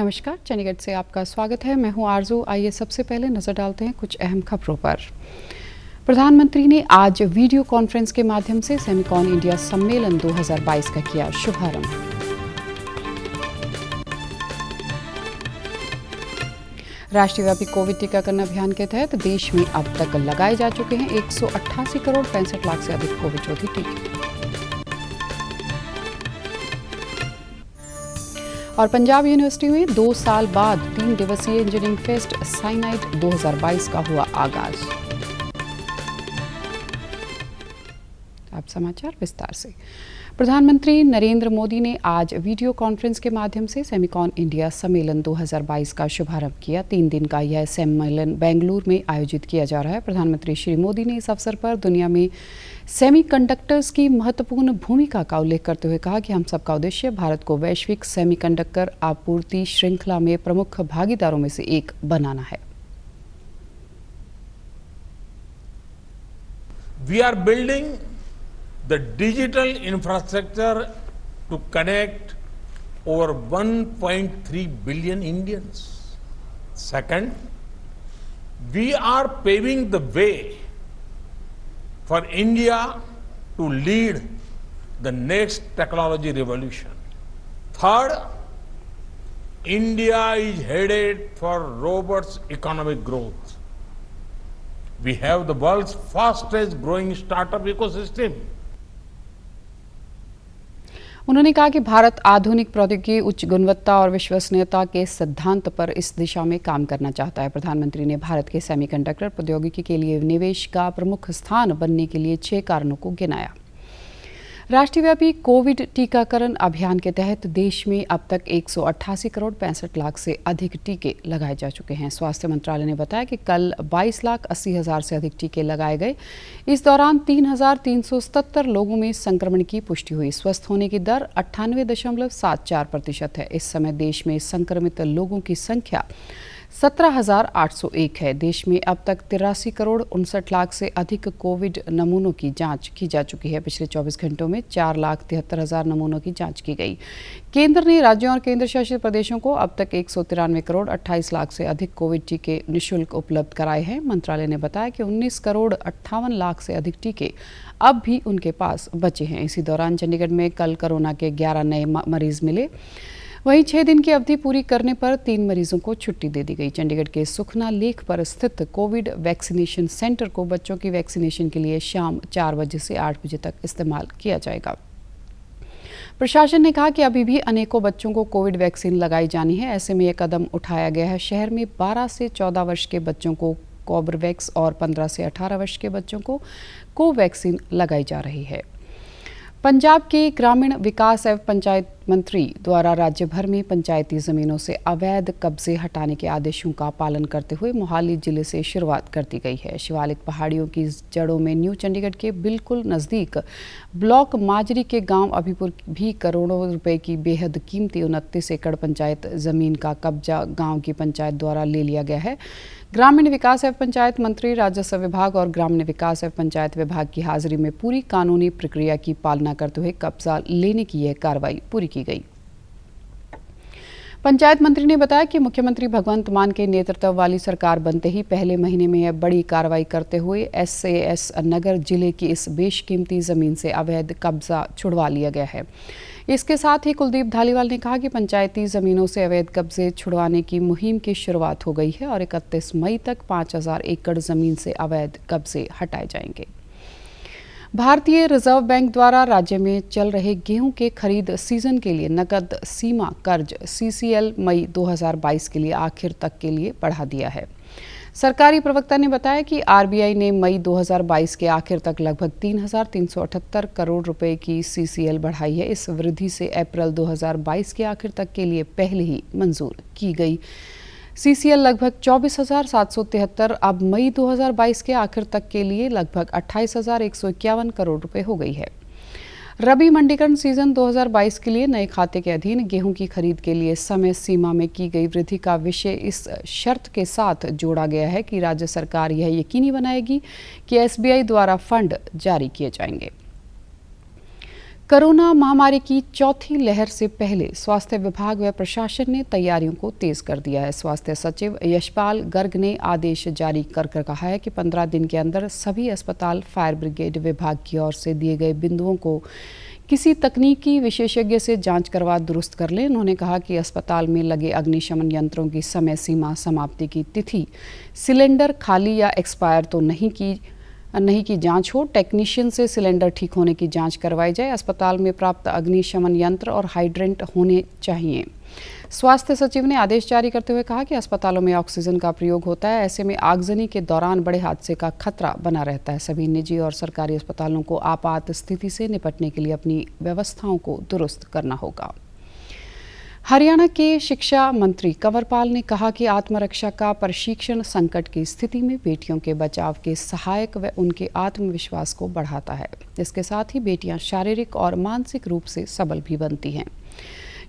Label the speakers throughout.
Speaker 1: नमस्कार, चंडीगढ़ से आपका स्वागत है। मैं हूं आरजू। आइए सबसे पहले नजर डालते हैं कुछ अहम खबरों पर। प्रधानमंत्री ने आज वीडियो कॉन्फ्रेंस के माध्यम से सेमिकॉन इंडिया सम्मेलन 2022 का किया शुभारंभ। राष्ट्रव्यापी कोविड टीकाकरण अभियान के तहत देश में अब तक लगाए जा चुके हैं 188 करोड़ 65 लाख से अधिक कोविड रोधी टीके। और पंजाब यूनिवर्सिटी में 2 साल बाद 3 दिवसीय इंजीनियरिंग फेस्ट साइनाइट 2022 का हुआ आगाज। अब समाचार विस्तार से। प्रधानमंत्री नरेंद्र मोदी ने आज वीडियो कॉन्फ्रेंस के माध्यम से सेमिकॉन इंडिया सम्मेलन 2022 का शुभारंभ किया। 3 दिन का यह सम्मेलन बेंगलुरु में आयोजित किया जा रहा है। प्रधानमंत्री श्री मोदी ने इस अवसर पर दुनिया में सेमीकंडक्टर्स की महत्वपूर्ण भूमिका का उल्लेख करते हुए कहा कि हम सबका उद्देश्य भारत को वैश्विक सेमीकंडक्टर आपूर्ति श्रृंखला में प्रमुख भागीदारों में से एक बनाना है।
Speaker 2: We are building the digital infrastructure to connect over 1.3 billion Indians. Second, we are paving the way for India to lead the next technology revolution. Third, India is headed for robust economic growth. We have the world's fastest growing startup ecosystem.
Speaker 1: उन्होंने कहा कि भारत आधुनिक प्रौद्योगिकी, उच्च गुणवत्ता और विश्वसनीयता के सिद्धांत पर इस दिशा में काम करना चाहता है। प्रधानमंत्री ने भारत के सेमीकंडक्टर प्रौद्योगिकी के लिए निवेश का प्रमुख स्थान बनने के लिए 6 कारणों को गिनाया। राष्ट्रव्यापी कोविड टीकाकरण अभियान के तहत देश में अब तक 188 करोड़ 65 लाख से अधिक टीके लगाए जा चुके हैं। स्वास्थ्य मंत्रालय ने बताया कि कल 22 लाख 80 हजार से अधिक टीके लगाए गए। इस दौरान 3,377 लोगों में संक्रमण की पुष्टि हुई। स्वस्थ होने की दर 98.74% है। इस समय देश में संक्रमित लोगों की संख्या 17,801 है। देश में अब तक 83 करोड़ 59 लाख से अधिक कोविड नमूनों की जांच की जा चुकी है। पिछले 24 घंटों में 4,73,000 नमूनों की जांच की गई। केंद्र ने राज्यों और केंद्र शासित प्रदेशों को अब तक 193 करोड़ 28 लाख से अधिक कोविड टीके निःशुल्क उपलब्ध कराए हैं। मंत्रालय ने बताया कि 19 करोड़ 58 लाख से अधिक टीके अब भी उनके पास बचे हैं। इसी दौरान चंडीगढ़ में कल कोरोना के 11 नए मरीज मिले। वहीं 6 दिन की अवधि पूरी करने पर 3 मरीजों को छुट्टी दे दी गई। चंडीगढ़ के सुखना लेक पर स्थित कोविड वैक्सीनेशन सेंटर को बच्चों की वैक्सीनेशन के लिए शाम 4 बजे से 8 बजे तक इस्तेमाल किया जाएगा। प्रशासन ने कहा कि अभी भी अनेकों बच्चों को कोविड वैक्सीन लगाई जानी है। ऐसे में यह कदम उठाया गया है। शहर में 12 से 14 वर्ष के बच्चों को कोर्बेवैक्स और 15 से 18 वर्ष के बच्चों को कोवैक्सीन लगाई जा रही है। पंजाब के ग्रामीण विकास एवं पंचायत मंत्री द्वारा राज्य भर में पंचायती जमीनों से अवैध कब्जे हटाने के आदेशों का पालन करते हुए मोहाली जिले से शुरुआत कर दी गई है। शिवालिक पहाड़ियों की जड़ों में न्यू चंडीगढ़ के बिल्कुल नज़दीक ब्लॉक माजरी के गांव अभिपुर भी करोड़ों रुपए की बेहद कीमती 29 एकड़ पंचायत जमीन का कब्जा गांव की पंचायत द्वारा ले लिया गया है। ग्रामीण विकास एवं पंचायत मंत्री, राजस्व विभाग और ग्रामीण विकास एवं पंचायत विभाग की हाजिरी में पूरी कानूनी प्रक्रिया की पालना करते हुए कब्जा लेने की यह कार्रवाई पूरी की गई। पंचायत मंत्री ने बताया कि मुख्यमंत्री भगवंत मान के नेतृत्व वाली सरकार बनते ही पहले महीने में यह बड़ी कार्रवाई करते हुए SAS नगर जिले की इस बेशकीमती जमीन से अवैध कब्जा छुड़वा लिया गया है। इसके साथ ही कुलदीप धालीवाल ने कहा कि पंचायती जमीनों से अवैध कब्जे छुड़वाने की मुहिम की शुरुआत हो गई है और 31 मई तक 5,000 एकड़ जमीन से अवैध कब्जे हटाए जाएंगे। भारतीय रिजर्व बैंक द्वारा राज्य में चल रहे गेहूं के खरीद सीजन के लिए नकद सीमा कर्ज CCL मई 2022 के लिए आखिर तक के लिए बढ़ा दिया है। सरकारी प्रवक्ता ने बताया कि RBI ने मई 2022 के आखिर तक लगभग 3,378 करोड़ रुपए की CCL बढ़ाई है। इस वृद्धि से अप्रैल 2022 के आखिर तक के लिए पहले ही मंजूर की गई CCL लगभग 24,773 अब मई 2022 के आखिर तक के लिए लगभग 28,151 करोड़ रुपए हो गई है। रबी मंडीकरण सीजन 2022 के लिए नए खाते के अधीन गेहूं की खरीद के लिए समय सीमा में की गई वृद्धि का विषय इस शर्त के साथ जोड़ा गया है कि राज्य सरकार यह यकीनी बनाएगी कि SBI द्वारा फंड जारी किए जाएंगे। कोरोना महामारी की चौथी लहर से पहले स्वास्थ्य विभाग व प्रशासन ने तैयारियों को तेज कर दिया है। स्वास्थ्य सचिव यशपाल गर्ग ने आदेश जारी कर कहा है कि 15 दिन के अंदर सभी अस्पताल फायर ब्रिगेड विभाग की ओर से दिए गए बिंदुओं को किसी तकनीकी विशेषज्ञ से जांच करवा दुरुस्त कर लें। उन्होंने कहा कि अस्पताल में लगे अग्निशमन यंत्रों की समय सीमा, समाप्ति की तिथि, सिलेंडर खाली या एक्सपायर तो नहीं की जांच हो, टेक्नीशियन से सिलेंडर ठीक होने की जांच करवाई जाए, अस्पताल में प्राप्त अग्निशमन यंत्र और हाइड्रेंट होने चाहिए। स्वास्थ्य सचिव ने आदेश जारी करते हुए कहा कि अस्पतालों में ऑक्सीजन का प्रयोग होता है, ऐसे में आगजनी के दौरान बड़े हादसे का खतरा बना रहता है। सभी निजी और सरकारी अस्पतालों को आपात स्थिति से निपटने के लिए अपनी व्यवस्थाओं को दुरुस्त करना होगा। हरियाणा के शिक्षा मंत्री कंवरपाल ने कहा कि आत्मरक्षा का प्रशिक्षण संकट की स्थिति में बेटियों के बचाव के सहायक व उनके आत्मविश्वास को बढ़ाता है। इसके साथ ही बेटियां शारीरिक और मानसिक रूप से सबल भी बनती हैं।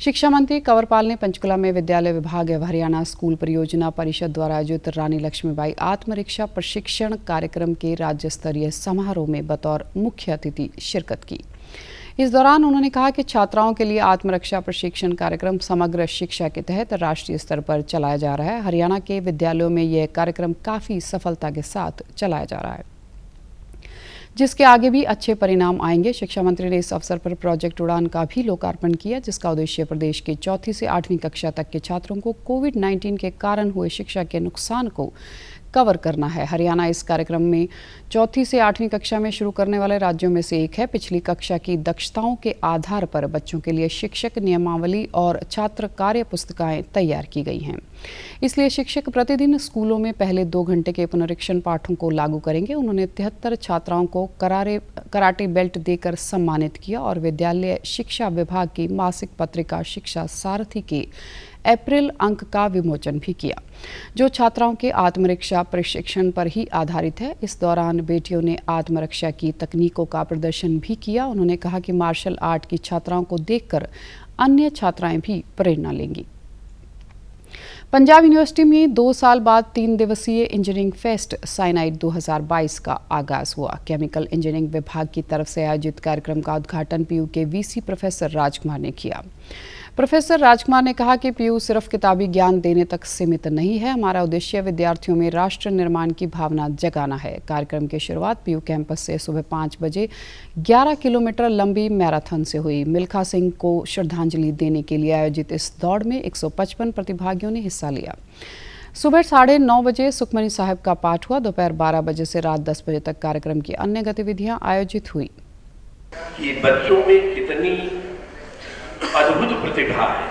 Speaker 1: शिक्षा मंत्री कंवरपाल ने पंचकुला में विद्यालय विभाग एवं हरियाणा स्कूल परियोजना परिषद द्वारा आयोजित रानी लक्ष्मीबाई आत्मरक्षा प्रशिक्षण कार्यक्रम के राज्य स्तरीय समारोह में बतौर मुख्य अतिथि शिरकत की। इस दौरान उन्होंने कहा कि छात्राओं के लिए आत्मरक्षा प्रशिक्षण कार्यक्रम समग्र शिक्षा के तहत राष्ट्रीय स्तर पर चलाया जा रहा है। हरियाणा के विद्यालयों में यह कार्यक्रम काफ़ी सफलता के साथ चलाया जा रहा है, जिसके आगे भी अच्छे परिणाम आएंगे। शिक्षा मंत्री ने इस अवसर पर प्रोजेक्ट उड़ान का भी लोकार्पण किया, जिसका उद्देश्य प्रदेश के 4वीं से 8वीं कक्षा तक के छात्रों को कोविड-19 के कारण हुए शिक्षा के नुकसान को कवर करना है। हरियाणा इस कार्यक्रम में 4वीं से 8वीं कक्षा में शुरू करने वाले राज्यों में से एक है। पिछली कक्षा की दक्षताओं के आधार पर बच्चों के लिए शिक्षक नियमावली और छात्र कार्य पुस्तिकाएं तैयार की गई हैं। इसलिए शिक्षक प्रतिदिन स्कूलों में पहले 2 घंटे के पुनरीक्षण पाठों को लागू करेंगे। उन्होंने 73 छात्राओं को कराटे बेल्ट देकर सम्मानित किया और विद्यालय शिक्षा विभाग की मासिक पत्रिका शिक्षा सारथी के अप्रैल अंक का विमोचन भी किया, जो छात्राओं के आत्मरक्षा प्रशिक्षण पर ही आधारित है। इस दौरान बेटियों ने आत्मरक्षा की तकनीकों का प्रदर्शन भी किया। उन्होंने कहा कि मार्शल आर्ट की छात्राओं को देखकर अन्य छात्राएं भी प्रेरणा लेंगी। पंजाब यूनिवर्सिटी में 2 साल बाद 3 दिवसीय इंजीनियरिंग फेस्ट साइनाइड 2022 का आगाज हुआ। केमिकल इंजीनियरिंग विभाग की तरफ से आयोजित कार्यक्रम का उद्घाटन पीयू के वीसी प्रोफेसर राजकुमार ने किया। प्रोफेसर राजकुमार ने कहा कि पीयू सिर्फ किताबी ज्ञान देने तक सीमित नहीं है, हमारा उद्देश्य विद्यार्थियों में राष्ट्र निर्माण की भावना जगाना है। कार्यक्रम की शुरुआत पीयू कैंपस से सुबह 5 बजे 11 किलोमीटर लंबी मैराथन से हुई। मिल्खा सिंह को श्रद्धांजलि देने के लिए आयोजित इस दौड़ में 155 प्रतिभागियों ने हिस्सा लिया। सुबह 9:30 बजे सुखमनी साहिब का पाठ हुआ। दोपहर 12 बजे से रात 10 बजे तक कार्यक्रम की अन्य गतिविधियां आयोजित हुई।
Speaker 3: कि बच्चों में कितनी अद्भुत प्रतिभा है,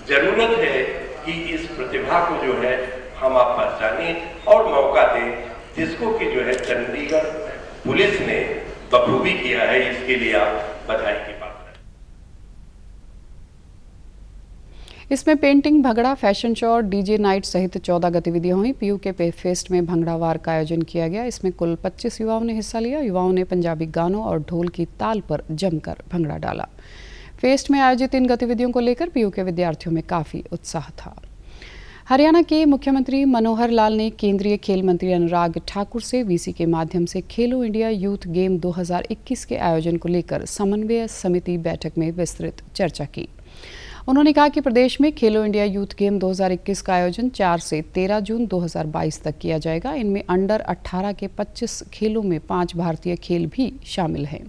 Speaker 3: जरूरत है कि इस प्रतिभा को जो है हम आप पहचानें और मौका दें, जिसको कि जो है चंडीगढ़ पुलिस ने बखूबी किया है। इसके लिए आप बधाई के पात्र हैं।
Speaker 1: इसमें पेंटिंग, भंगड़ा, फैशन शो और डीजे नाइट सहित 14 गतिविधियां हुई। पीयू के फेस्ट में भंगड़ावार का आयोजन किया गया। इसमें कुल 25 युवाओं ने हिस्सा लिया। युवाओं ने पंजाबी गानों और ढोल की ताल पर जमकर भंगड़ा डाला। फेस्ट में आयोजित इन गतिविधियों को लेकर पीयू के विद्यार्थियों में काफ़ी उत्साह था। हरियाणा के मुख्यमंत्री मनोहर लाल ने केंद्रीय खेल मंत्री अनुराग ठाकुर से वीसी के माध्यम से खेलो इंडिया यूथ गेम 2021 के आयोजन को लेकर समन्वय समिति बैठक में विस्तृत चर्चा की। उन्होंने कहा कि प्रदेश में खेलो इंडिया यूथ गेम 2021 का आयोजन 4 से 13 जून 2022 तक किया जाएगा। इनमें अंडर 18 के 25 खेलों में 5 भारतीय खेल भी शामिल हैं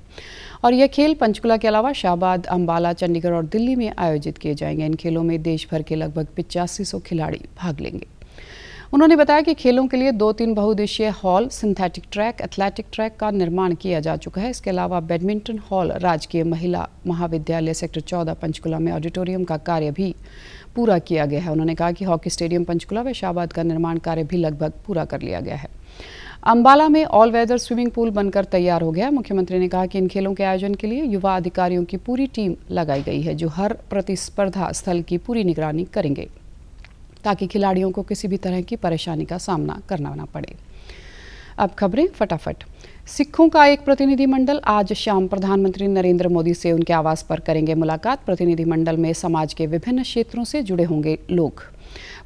Speaker 1: और यह खेल पंचकुला के अलावा शाहबाद, अंबाला, चंडीगढ़ और दिल्ली में आयोजित किए जाएंगे। इन खेलों में देश भर के लगभग 8500 खिलाड़ी भाग लेंगे। उन्होंने बताया कि खेलों के लिए 2-3 बहुउद्देशीय hall, synthetic track, athletic track का निर्माण किया जा चुका है। इसके अलावा बैडमिंटन हॉल, राजकीय महिला महाविद्यालय सेक्टर 14 पंचकुला में ऑडिटोरियम का कार्य भी पूरा किया गया है। उन्होंने कहा कि हॉकी स्टेडियम पंचकुला व शाहबाद का निर्माण कार्य भी लगभग पूरा कर लिया गया है। अंबाला में ऑल वेदर स्विमिंग पूल बनकर तैयार हो गया। मुख्यमंत्री ने कहा कि इन खेलों के आयोजन के लिए युवा अधिकारियों की पूरी टीम लगाई गई है, जो हर प्रतिस्पर्धा स्थल की पूरी निगरानी करेंगे, ताकि खिलाड़ियों को किसी भी तरह की परेशानी का सामना करना न पड़े। अब खबरें फटाफट। सिखों का एक प्रतिनिधिमंडल आज शाम प्रधानमंत्री नरेंद्र मोदी से उनके आवास पर करेंगे मुलाकात। प्रतिनिधिमंडल में समाज के विभिन्न क्षेत्रों से जुड़े होंगे लोग।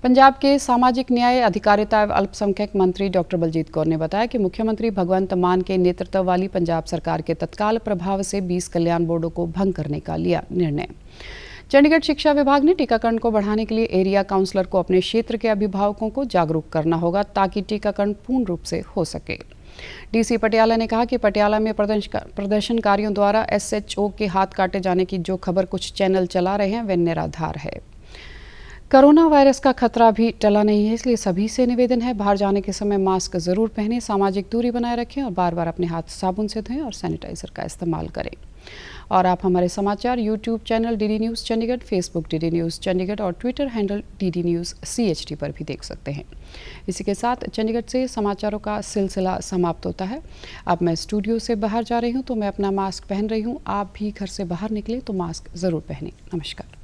Speaker 1: पंजाब के सामाजिक न्याय, अधिकारिता एवं अल्पसंख्यक मंत्री डॉक्टर बलजीत कौर ने बताया कि मुख्यमंत्री भगवंत मान के नेतृत्व वाली पंजाब सरकार के तत्काल प्रभाव से 20 कल्याण बोर्डों को भंग करने का लिया निर्णय। चंडीगढ़ शिक्षा विभाग ने टीकाकरण को बढ़ाने के लिए एरिया काउंसलर को अपने क्षेत्र के अभिभावकों को जागरूक करना होगा ताकि टीकाकरण पूर्ण रूप से हो सके। डीसी पटियाला ने कहा कि पटियाला में प्रदर्शनकारियों द्वारा SHO के हाथ काटे जाने की जो खबर कुछ चैनल चला रहे हैं वह निराधार है। कोरोना वायरस का खतरा भी टला नहीं है, इसलिए सभी से निवेदन है, बाहर जाने के समय मास्क जरूर पहनें, सामाजिक दूरी बनाए रखें और बार बार अपने हाथ साबुन से धोएं और सैनिटाइजर का इस्तेमाल करें। और आप हमारे समाचार YouTube channel DD news Chandigarh, Facebook DD news Chandigarh और Twitter handle DD news CHD पर भी देख सकते हैं। इसी के साथ चंडीगढ़ से समाचारों का सिलसिला समाप्त होता है। अब मैं स्टूडियो से बाहर जा रही हूँ तो मैं अपना मास्क पहन रही हूँ। आप भी घर से बाहर निकलें तो मास्क ज़रूर पहनें। नमस्कार।